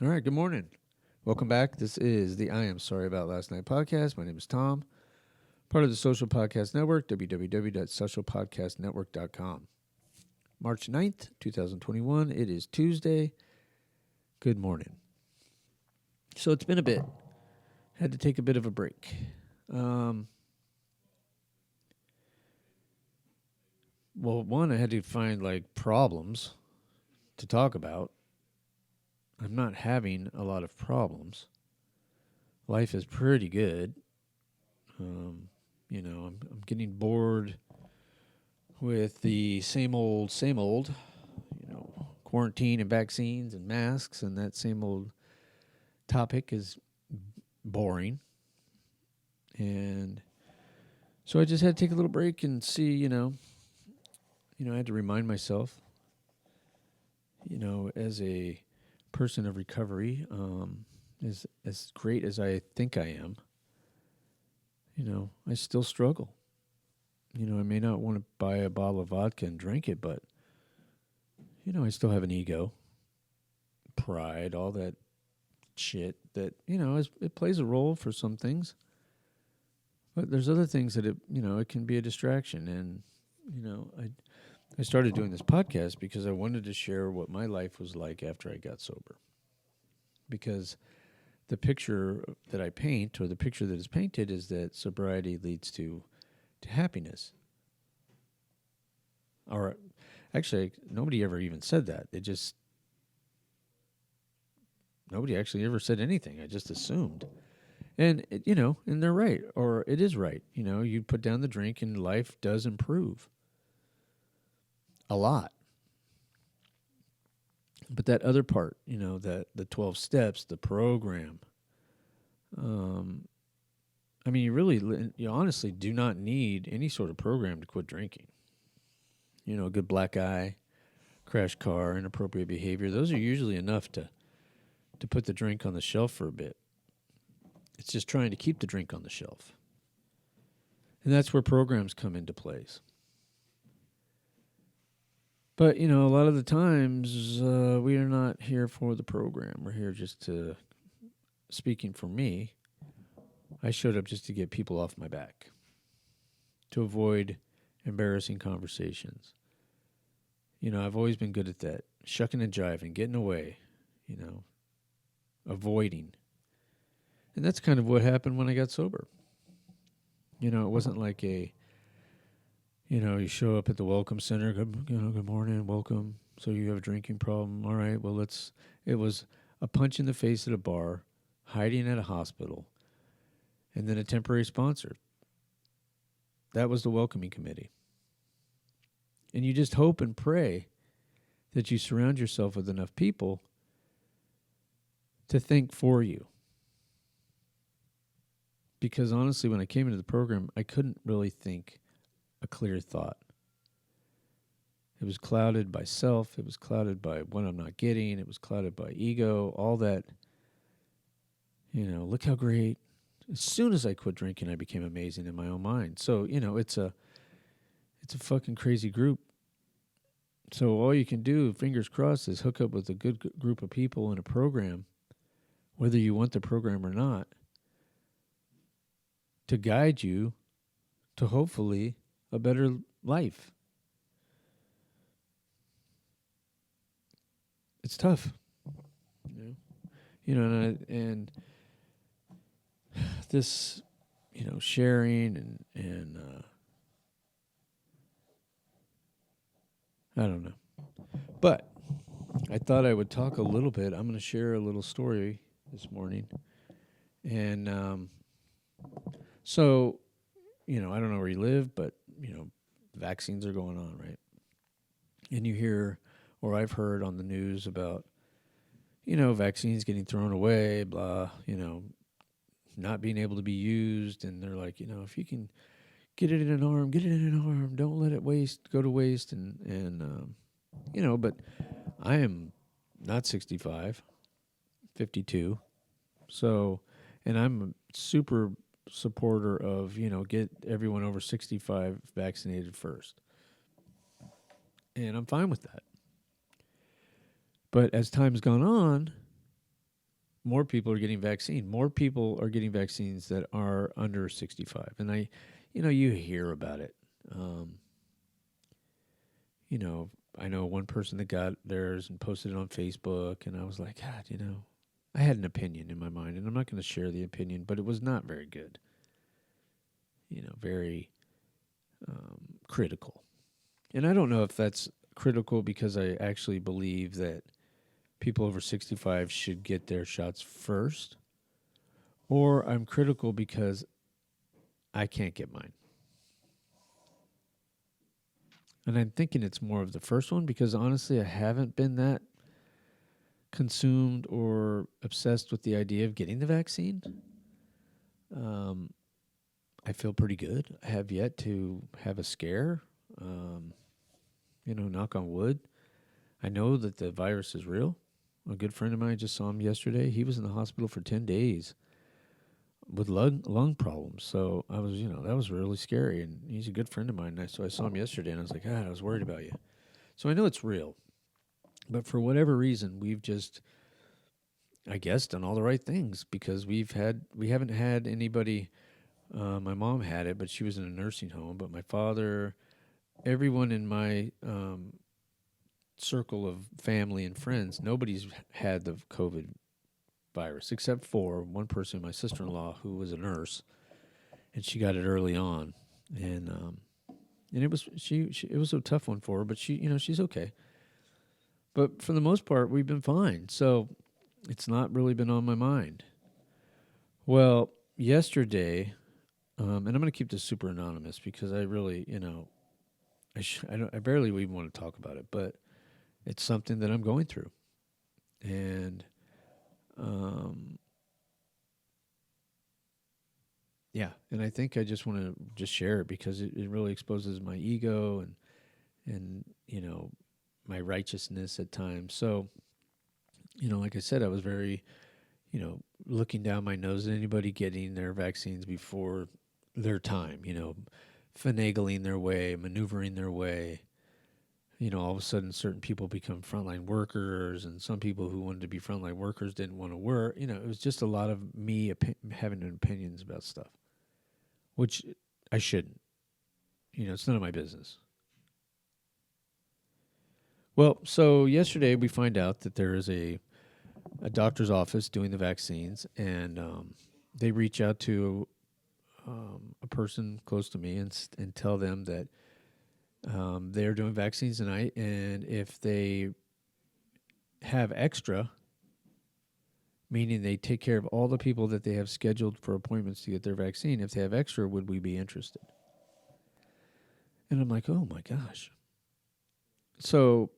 All right, good morning. Welcome back. This is the I Am Sorry About Last Night podcast. My name is Tom, part of the Social Podcast Network, www.socialpodcastnetwork.com. March 9th, 2021. It is Tuesday. Good morning. So it's been a bit. Had to take a bit of a break. One, I had to find problems to talk about. I'm not having a lot of problems. Life is pretty good. I'm getting bored with the same old, quarantine and vaccines and masks, and that same old topic is boring. And so I just had to take a little break and see, I had to remind myself, as a person of recovery, as great as I think I am, I still struggle. I may not want to buy a bottle of vodka and drink it, but, I still have an ego, pride, all that shit that, it plays a role for some things. But there's other things that it can be a distraction. And, I started doing this podcast because I wanted to share what my life was like after I got sober. Because the picture that I paint, or the picture that is painted, is that sobriety leads to happiness. Or actually, nobody ever even said that. Nobody actually ever said anything. I just assumed. And, and they're right, or it is right. You put down the drink and life does improve a lot. But that other part, that the 12 steps, the program, you honestly do not need any sort of program to quit drinking. A good black eye, crash car, inappropriate behavior, those are usually enough to put the drink on the shelf for a bit. It's just trying to keep the drink on the shelf. And that's where programs come into place. But, a lot of the times we are not here for the program. We're here just to, speaking for me, I showed up just to get people off my back, to avoid embarrassing conversations. I've always been good at that, shucking and jiving, getting away, avoiding. And that's kind of what happened when I got sober. It wasn't like you show up at the welcome center, good morning, welcome. So you have a drinking problem. All right, well, it was a punch in the face at a bar, hiding at a hospital, and then a temporary sponsor. That was the welcoming committee. And you just hope and pray that you surround yourself with enough people to think for you. Because honestly, when I came into the program, I couldn't really think a clear thought. It was clouded by self. It was clouded by what I'm not getting. It was clouded by ego, all that. Look how great. As soon as I quit drinking, I became amazing in my own mind. So, it's a fucking crazy group. So all you can do, fingers crossed, is hook up with a good group of people in a program, whether you want the program or not, to guide you to hopefully a better life. It's tough, and this, sharing and I don't know, but I thought I would talk a little bit. I'm going to share a little story this morning, and so, I don't know where you live, but vaccines are going on, right? And you hear, or I've heard on the news about, vaccines getting thrown away, blah, not being able to be used. And they're like, if you can get it in an arm, get it in an arm. Don't let it go to waste. And but I am not 65, 52. So, and I'm a super supporter of, get everyone over 65 vaccinated first. And I'm fine with that. But as time's gone on, more people are getting vaccine. More people are getting vaccines that are under 65. And you hear about it. Um, you know, I know one person that got theirs and posted it on Facebook, and I was like, God, I had an opinion in my mind, and I'm not going to share the opinion, but it was not very good. Very critical. And I don't know if that's critical because I actually believe that people over 65 should get their shots first, or I'm critical because I can't get mine. And I'm thinking it's more of the first one because honestly, I haven't been that consumed or obsessed with the idea of getting the vaccine. Um, I feel pretty good. I have yet to have a scare. Um, knock on wood. I know that the virus is real. A good friend of mine, just saw him yesterday. He was in the hospital for 10 days with lung problems. So I was, that was really scary. And he's a good friend of mine. So I saw him yesterday and I was like, God, I was worried about you. So I know it's real. But for whatever reason, we've just, I guess, done all the right things because we haven't had anybody. My mom had it, but she was in a nursing home. But my father, everyone in my circle of family and friends, nobody's had the COVID virus except for one person, my sister-in-law, who was a nurse, and she got it early on, and it was it was a tough one for her, but she's okay. But for the most part, we've been fine. So it's not really been on my mind. Well, yesterday, and I'm going to keep this super anonymous because I really, I barely even want to talk about it, but it's something that I'm going through, and yeah, and I think I just want to just share it because it really exposes my ego and my righteousness at times. So like I said, I was very looking down my nose at anybody getting their vaccines before their time. Finagling their way, maneuvering their way. All of a sudden, certain people become frontline workers, and some people who wanted to be frontline workers didn't want to work. It was just a lot of me having opinions about stuff, which I shouldn't. It's none of my business. Well, so yesterday we find out that there is a doctor's office doing the vaccines, and they reach out to a person close to me and tell them that they're doing vaccines tonight, and if they have extra, meaning they take care of all the people that they have scheduled for appointments to get their vaccine, if they have extra, would we be interested? And I'm like, oh my gosh. So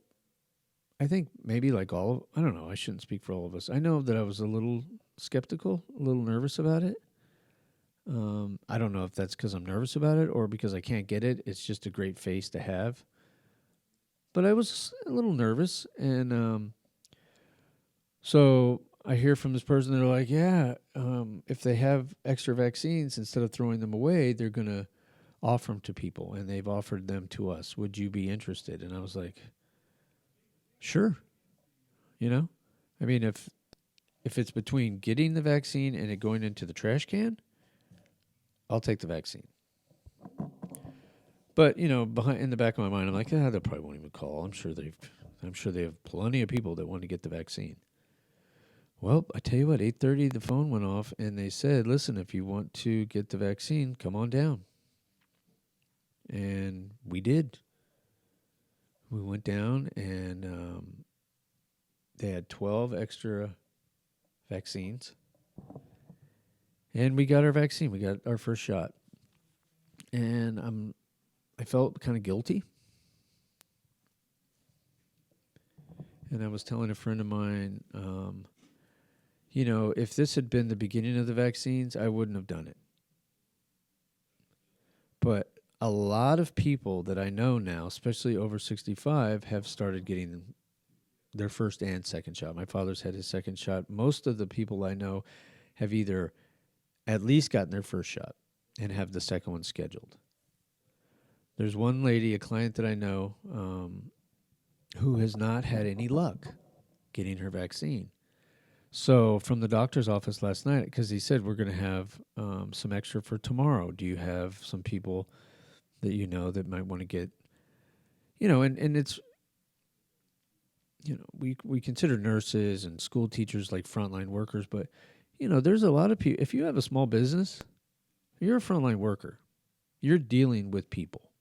I think maybe I don't know, I shouldn't speak for all of us. I know that I was a little skeptical, a little nervous about it. I don't know if that's because I'm nervous about it or because I can't get it. It's just a great face to have. But I was a little nervous. And so I hear from this person, they're like, yeah, if they have extra vaccines, instead of throwing them away, they're going to offer them to people. And they've offered them to us. Would you be interested? And I was like, sure. I mean, if it's between getting the vaccine and it going into the trash can, I'll take the vaccine. But behind in the back of my mind, I'm like, they probably won't even call. I'm sure they have plenty of people that want to get the vaccine. Well, I tell you what, 8:30 the phone went off, and they said, "Listen, if you want to get the vaccine, come on down." And we did. We went down, and they had 12 extra vaccines, and we got our vaccine. We got our first shot, and I felt kind of guilty. And I was telling a friend of mine, if this had been the beginning of the vaccines, I wouldn't have done it. But a lot of people that I know now, especially over 65, have started getting their first and second shot. My father's had his second shot. Most of the people I know have either at least gotten their first shot and have the second one scheduled. There's one lady, a client that I know, who has not had any luck getting her vaccine. So from the doctor's office last night, because he said we're going to have some extra for tomorrow. Do you have some people that you know that might want to get, and it's, we consider nurses and school teachers like frontline workers, but there's a lot of people. If you have a small business, you're a frontline worker. You're dealing with people,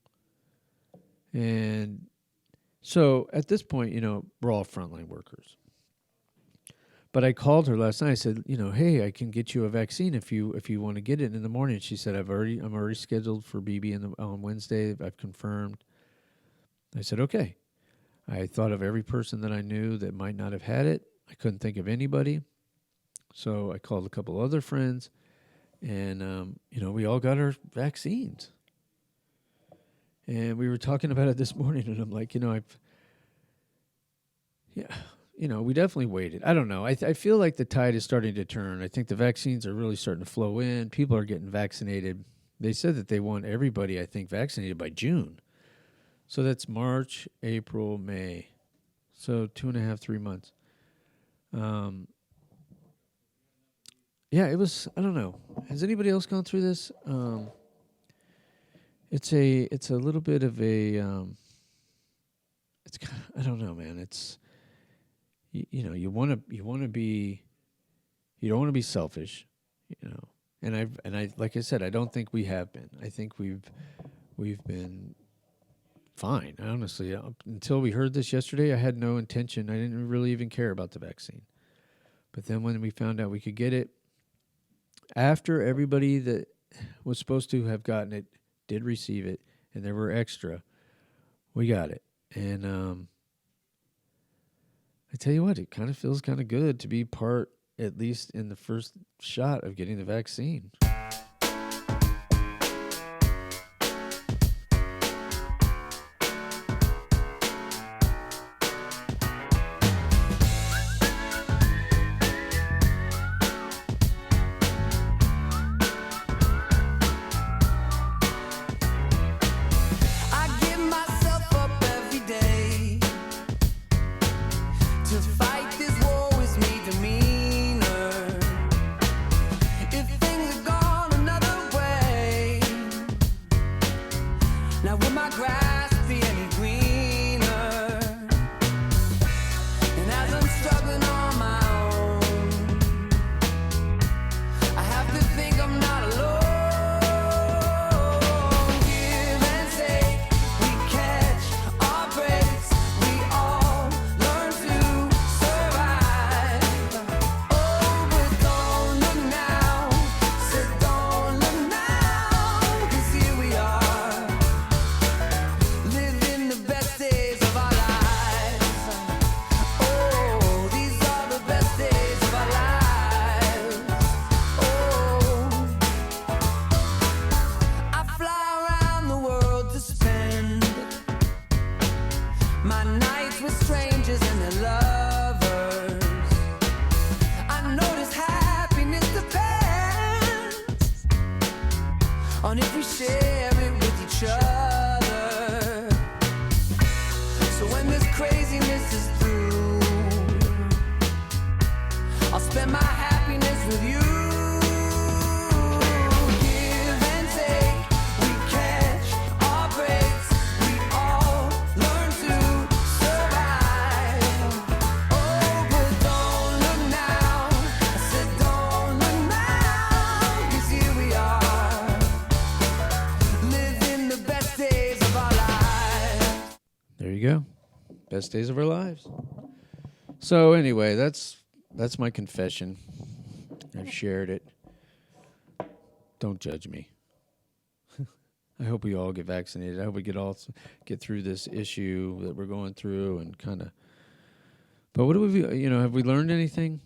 and so at this point, we're all frontline workers. But I called her last night. I said, hey, I can get you a vaccine if you want to get it in the morning. She said, I'm already scheduled for BB on Wednesday. I've confirmed. I said, okay. I thought of every person that I knew that might not have had it. I couldn't think of anybody. So I called a couple other friends, and, we all got our vaccines. And we were talking about it this morning, and I'm like, we definitely waited. I don't know. I feel like the tide is starting to turn. I think the vaccines are really starting to flow in. People are getting vaccinated. They said that they want everybody, I think, vaccinated by June. So that's March, April, May. So 2.5, 3 months. Yeah, it was, I don't know. Has anybody else gone through this? It's a little bit of a, I don't know, man. It's, you want to be, you don't want to be selfish, and I, like I said, I don't think we have been. I think we've been fine. Honestly, until we heard this yesterday, I had no intention. I didn't really even care about the vaccine. But then when we found out we could get it, after everybody that was supposed to have gotten it did receive it, and there were extra, we got it. And I tell you what, it kind of feels kind of good to be part, at least in the first shot of getting the vaccine. I give myself up every day to fight this war with me demeanor. If things had gone another way, now would my grass be any greener? And as I'm struggling on my own, I have to think I'm not alone. Give and take, we catch our breaks, we all learn to survive. Oh, but don't look now, said don't look now, 'cause here we are, living the best days of our lives. Oh, these are the best days of our lives. Oh, I fly around the world to spend my nights with strangers and their lovers. I notice happiness depends on if we share it with each other. So when this craziness is through, I'll spend my happiness with you. Give and take, we catch our breaks, we all learn to survive. Oh, but don't look now, I said don't look now, 'cause here we are, living the best days of our lives. There you go. Best days of our lives. So anyway, that's my confession. I've shared it. Don't judge me. I hope we all get vaccinated. I hope we get through this issue that we're going through and kind of. But what do we? Have we learned anything?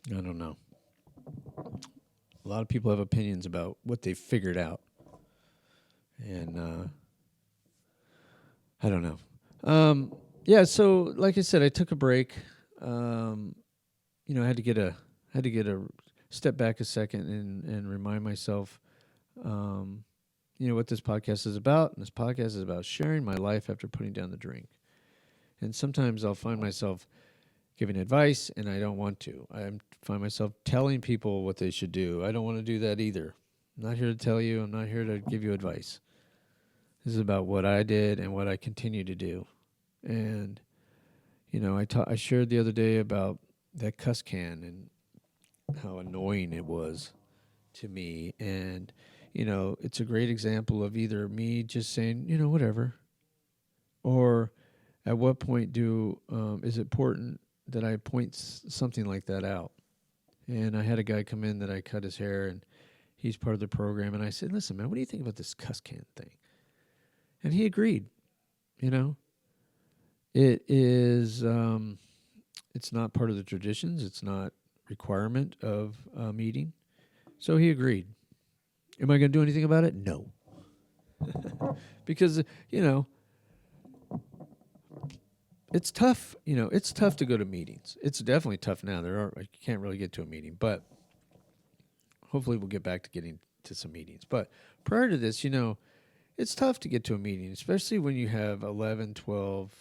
I don't know. A lot of people have opinions about what they've figured out, and I don't know. Yeah. So, like I said, I took a break. I had to get a step back a second and remind myself, what this podcast is about. And this podcast is about sharing my life after putting down the drink. And sometimes I'll find myself giving advice, and I don't want to. I find myself telling people what they should do. I don't want to do that either. I'm not here to tell you. I'm not here to give you advice. This is about what I did and what I continue to do. And, I shared the other day about that cuss can and how annoying it was to me. And, it's a great example of either me just saying, whatever, or at what point is it important that I point something like that out? And I had a guy come in that I cut his hair, and he's part of the program. And I said, listen, man, what do you think about this cuss can thing? And he agreed. It is, it's not part of the traditions. It's not requirement of a meeting. So he agreed. Am I going to do anything about it? No. Because, it's tough. It's tough to go to meetings. It's definitely tough now. I can't really get to a meeting, but hopefully we'll get back to getting to some meetings. But prior to this, it's tough to get to a meeting, especially when you have 11, 12,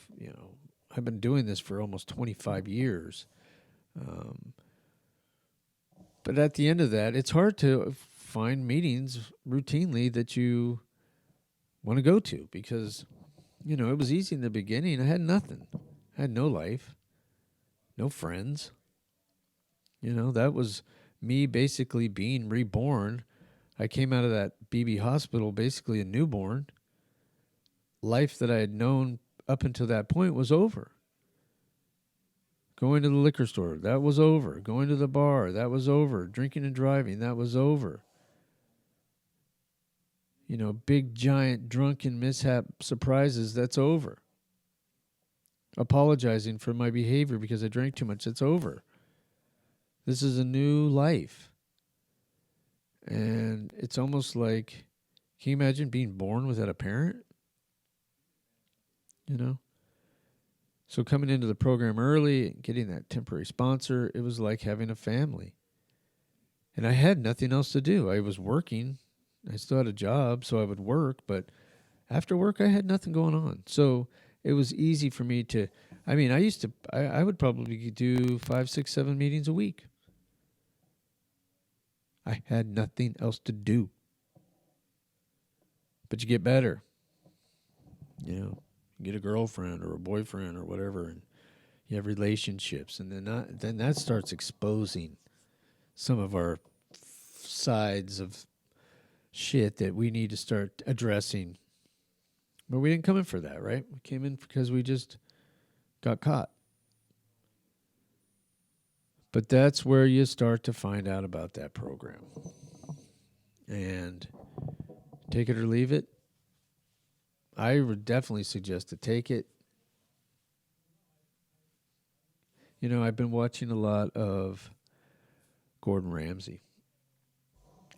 I've been doing this for almost 25 years. But at the end of that, it's hard to find meetings routinely that you want to go to because, it was easy in the beginning. I had nothing. I had no life, no friends. That was me basically being reborn. I came out of that BB hospital basically a newborn. Life that I had known up until that point was over. Going to the liquor store, that was over. Going to the bar, that was over. Drinking and driving, that was over. Big, giant, drunken mishap surprises, that's over. Apologizing for my behavior because I drank too much, that's over. This is a new life. And it's almost like, can you imagine being born without a parent? So coming into the program early, getting that temporary sponsor, it was like having a family. And I had nothing else to do. I was working. I still had a job, so I would work. But after work, I had nothing going on. So it was easy for me to, I would probably do 5, 6, 7 meetings a week. I had nothing else to do. But you get better. Get a girlfriend or a boyfriend or whatever, and you have relationships, and then that starts exposing some of our sides of shit that we need to start addressing. But we didn't come in for that, right? We came in because we just got caught. But that's where you start to find out about that program. And take it or leave it. I would definitely suggest to take it. I've been watching a lot of Gordon Ramsay.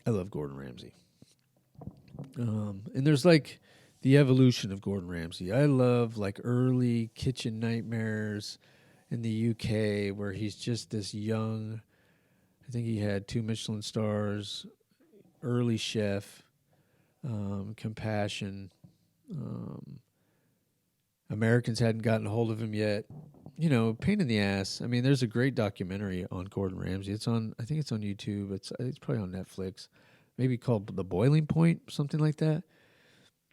I love Gordon Ramsay. And there's like the evolution of Gordon Ramsay. I love like early Kitchen Nightmares in the UK where he's just this young, I think he had 2 Michelin stars, early chef, compassion. Americans hadn't gotten a hold of him yet. Pain in the ass. There's a great documentary on Gordon Ramsay. I think it's on YouTube. It's probably on Netflix. Maybe called The Boiling Point, something like that.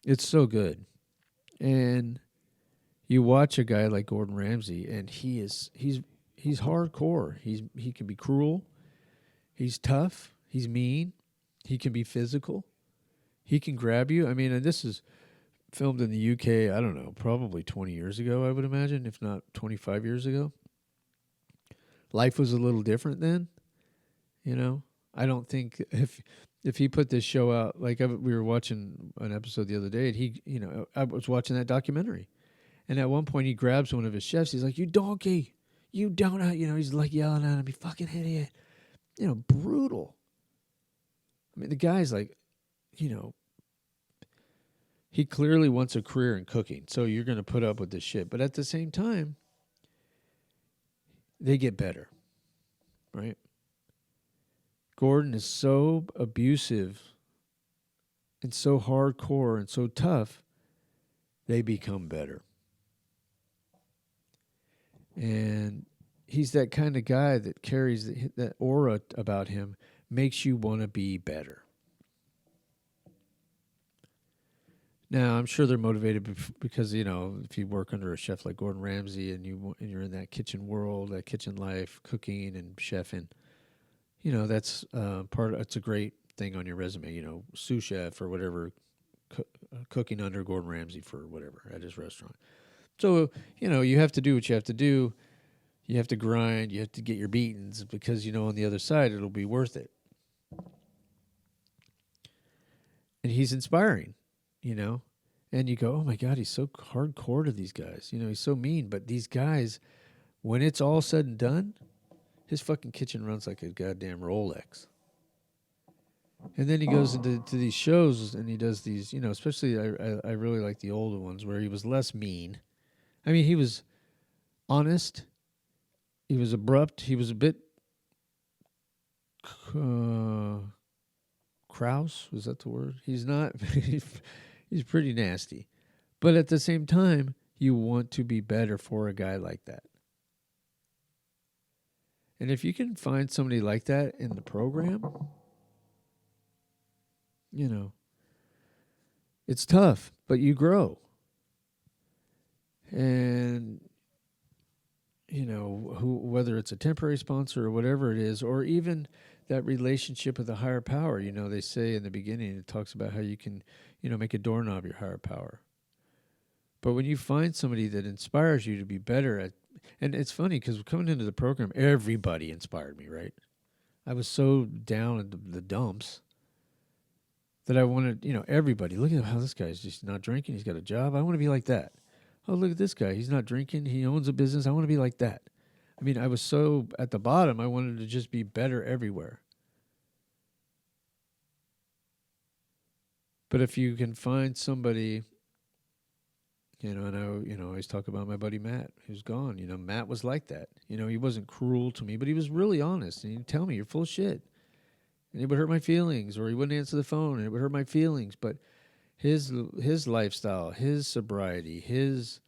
It's so good. And you watch a guy like Gordon Ramsay, and he's hardcore. He can be cruel. He's tough. He's mean. He can be physical. He can grab you. And this is filmed in the UK, I don't know, probably 20 years ago, I would imagine, if not 25 years ago. Life was a little different then, I don't think if he put this show out, like we were watching an episode the other day, and he, I was watching that documentary, and at one point he grabs one of his chefs. He's like, "You donkey, you donut," he's like yelling at him, "You fucking idiot," brutal. The guy's like, he clearly wants a career in cooking, so you're going to put up with this shit. But at the same time, they get better, right? Gordon is so abusive and so hardcore and so tough, they become better. And, he's that kind of guy that carries that aura about him, makes you want to be better. Now, I'm sure they're motivated because, you know, if you work under a chef like Gordon Ramsay and you're in that kitchen world, that kitchen life, cooking and chefing, you know, that's it's a great thing on your resume, you know, sous chef or whatever, cooking under Gordon Ramsay for whatever at his restaurant. So, you know, you have to do what you have to do. You have to grind. You have to get your beatings because, you know, on the other side, it'll be worth it. And he's inspiring, you know. And you go, oh, my God, he's so hardcore to these guys. You know, he's so mean. But these guys, when it's all said and done, his fucking kitchen runs like a goddamn Rolex. And then he goes into these shows and he does these, you know, especially I really like the older ones where he was less mean. I mean, he was honest. He was abrupt. He was a bit Kraus. Was that the word? He's not. He's pretty nasty. But at the same time, you want to be better for a guy like that. And if you can find somebody like that in the program, you know, it's tough, but you grow. And, you know, whether it's a temporary sponsor or whatever it is, or even that relationship with a higher power, you know, they say in the beginning, it talks about how you can, you know, make a doorknob your higher power. But when you find somebody that inspires you to be better at, and it's funny because coming into the program, everybody inspired me, right? I was so down in the dumps that I wanted, you know, everybody, look at how this guy's just not drinking. He's got a job. I want to be like that. Oh, look at this guy. He's not drinking. He owns a business. I want to be like that. I mean, I was so at the bottom, I wanted to just be better everywhere. But if you can find somebody, you know, and I always talk about my buddy Matt, who's gone. You know, Matt was like that. You know, he wasn't cruel to me, but he was really honest. And he'd tell me, you're full of shit. And it would hurt my feelings, or he wouldn't answer the phone, and it would hurt my feelings. But his lifestyle, his sobriety, his,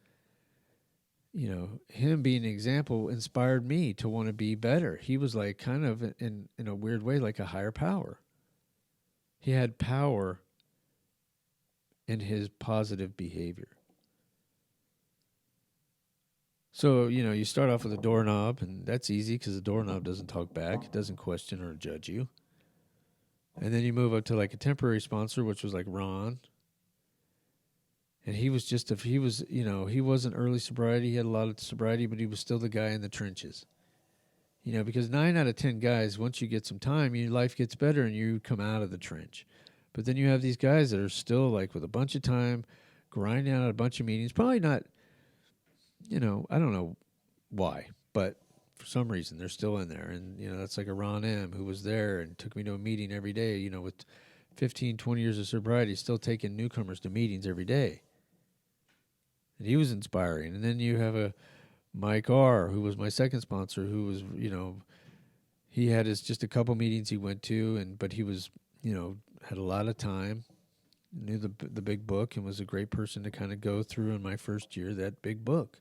you know, him being an example inspired me to want to be better. He was like kind of in a weird way, like a higher power. He had power in his positive behavior. So, you know, you start off with a doorknob, and that's easy because the doorknob doesn't talk back. It doesn't question or judge you. And then you move up to like a temporary sponsor, which was like Ron. And he was you know, he wasn't early sobriety. He had a lot of sobriety, but he was still the guy in the trenches. You know, because 9 out of 10 guys, once you get some time, your life gets better and you come out of the trench. But then you have these guys that are still like with a bunch of time, grinding out a bunch of meetings. Probably not, you know, I don't know why, but for some reason they're still in there. And, you know, that's like a Ron M. who was there and took me to a meeting every day, you know, with 15, 20 years of sobriety, still taking newcomers to meetings every day. And he was inspiring. And then you have a Mike R., who was my second sponsor, who was, you know, he had just a couple meetings he went to, but he was, you know, had a lot of time, knew the big book, and was a great person to kind of go through in my first year, that big book.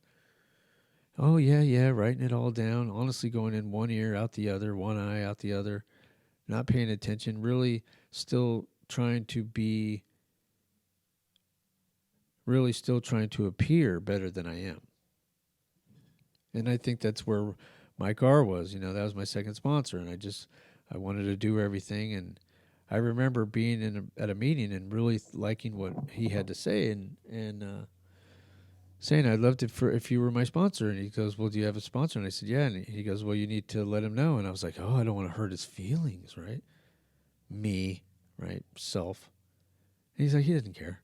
Oh, yeah, writing it all down, honestly going in one ear, out the other, one eye, out the other, not paying attention, really still trying to appear better than I am. And I think that's where Mike R. was. You know, that was my second sponsor, and I wanted to do everything. And I remember being at a meeting and really liking what he had to say, and saying, I'd love to if you were my sponsor. And he goes, well, do you have a sponsor? And I said, yeah. And he goes, well, you need to let him know. And I was like, oh, I don't want to hurt his feelings, right? Me, right? Self. And he's like, he doesn't care.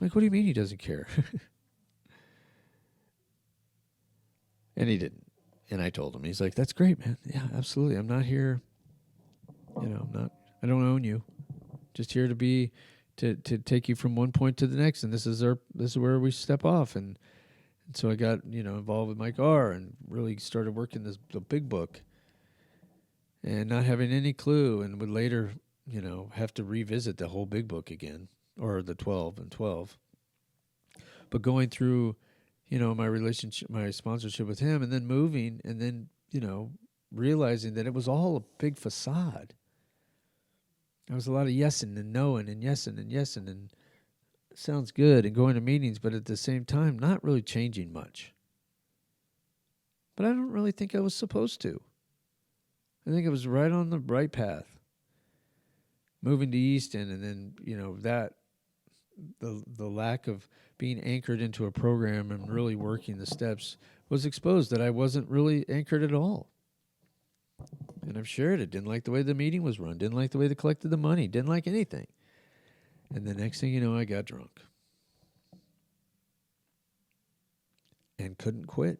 I'm like, what do you mean he doesn't care? And he didn't. And I told him, he's like, that's great, man. Yeah, absolutely. I'm not here, you know, I don't own you. Just here to take you from one point to the next. And this is where we step off. And so I got, you know, involved with Mike R. and really started working the big book and not having any clue, and would later, you know, have to revisit the whole big book again, or the 12 and 12. But going through my relationship, my sponsorship with him, and then moving, and then, realizing that it was all a big facade. There was a lot of yesing and knowing and yesing and sounds good and going to meetings, but at the same time, not really changing much. But I don't really think I was supposed to. I think I was right on the right path. Moving to Easton, and then, that the lack of being anchored into a program and really working the steps was exposed that I wasn't really anchored at all. And I've shared it. Didn't like the way the meeting was run. Didn't like the way they collected the money. Didn't like anything. And the next thing you know, I got drunk. And couldn't quit.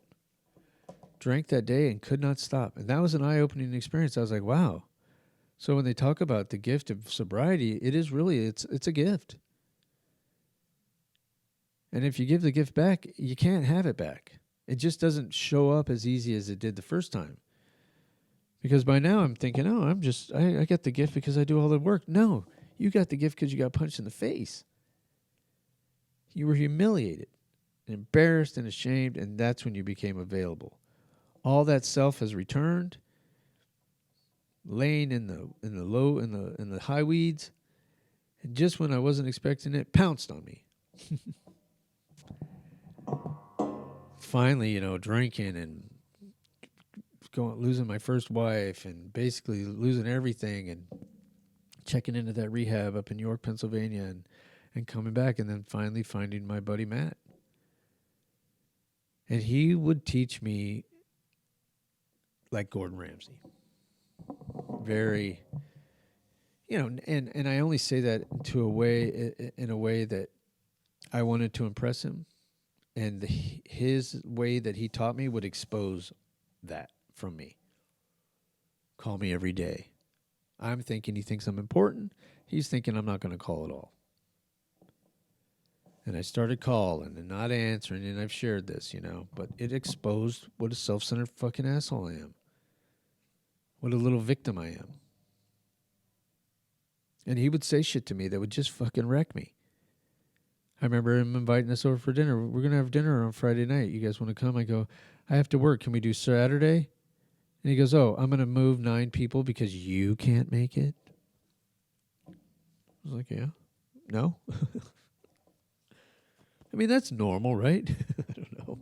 Drank that day and could not stop. And that was an eye-opening experience. I was like, wow. So when they talk about the gift of sobriety, it is really, it's a gift. And if you give the gift back, you can't have it back. It just doesn't show up as easy as it did the first time. Because by now I'm thinking, I got the gift because I do all the work. No, you got the gift because you got punched in the face. You were humiliated, and embarrassed, and ashamed, and that's when you became available. All that self has returned, laying in the high weeds, and just when I wasn't expecting it, pounced on me. Finally, drinking and losing my first wife and basically losing everything and checking into that rehab up in York, Pennsylvania, and coming back, and then finally finding my buddy Matt. And he would teach me like Gordon Ramsay. Very, and I only say that in a way that I wanted to impress him, and his way that he taught me would expose that from me. Call me every day. I'm thinking he thinks I'm important. He's thinking I'm not going to call at all. And I started calling and not answering, and I've shared this, but it exposed what a self-centered fucking asshole I am. What a little victim I am. And he would say shit to me that would just fucking wreck me. I remember him inviting us over for dinner. We're going to have dinner on Friday night. You guys want to come? I go, I have to work. Can we do Saturday? And he goes, oh, I'm going to move 9 people because you can't make it? I was like, yeah. No? I mean, that's normal, right? I don't know.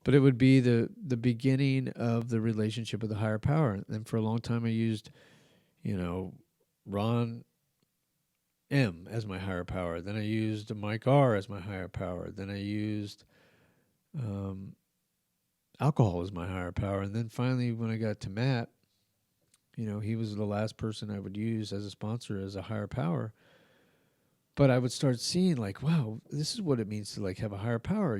But it would be the beginning of the relationship with the higher power. And for a long time I used, Ron M as my higher power. Then I used Mike R as my higher power. Then I used alcohol as my higher power. And then finally, when I got to Matt, he was the last person I would use as a sponsor as a higher power. But I would start seeing like, wow, this is what it means to like have a higher power.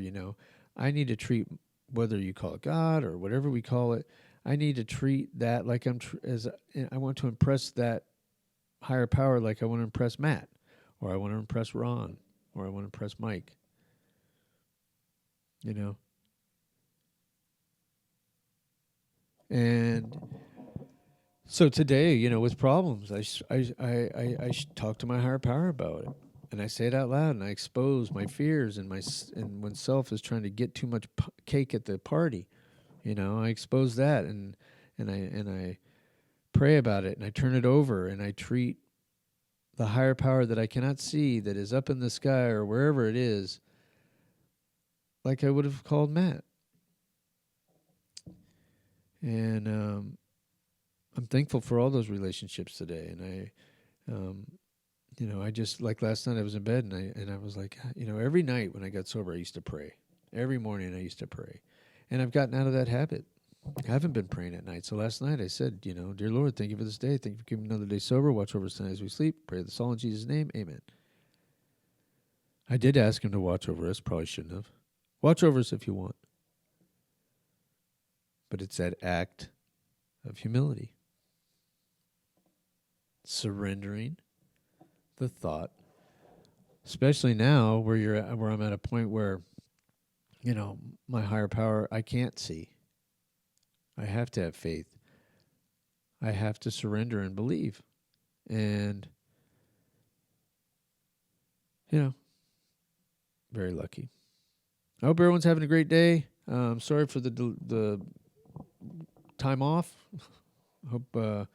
I need to treat, whether you call it God or whatever we call it, I need to treat that like I want to impress that higher power like I want to impress Matt, or I want to impress Ron, or I want to impress Mike. And so today, with problems, I talk to my higher power about it, and I say it out loud, and I expose my fears and and when self is trying to get too much cake at the party, I expose that, and I pray about it, and I turn it over, and I treat the higher power that I cannot see, that is up in the sky or wherever it is, like I would have called Matt. And I'm thankful for all those relationships today. And I just, like last night I was in bed and I was like, every night when I got sober, I used to pray. Every morning I used to pray. And I've gotten out of that habit. I haven't been praying at night. So last night I said, Dear Lord, thank you for this day. Thank you for giving me another day sober. Watch over us tonight as we sleep. Pray this all in Jesus' name. Amen. I did ask him to watch over us. Probably shouldn't have. Watch over us if you want. But it's that act of humility. Surrendering the thought, especially now where I'm at a point where, my higher power, I can't see. I have to have faith. I have to surrender and believe. And, very lucky. I hope everyone's having a great day. Sorry for the time off. Hope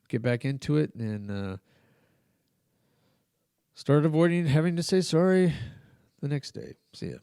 get back into it and start avoiding having to say sorry the next day. See ya.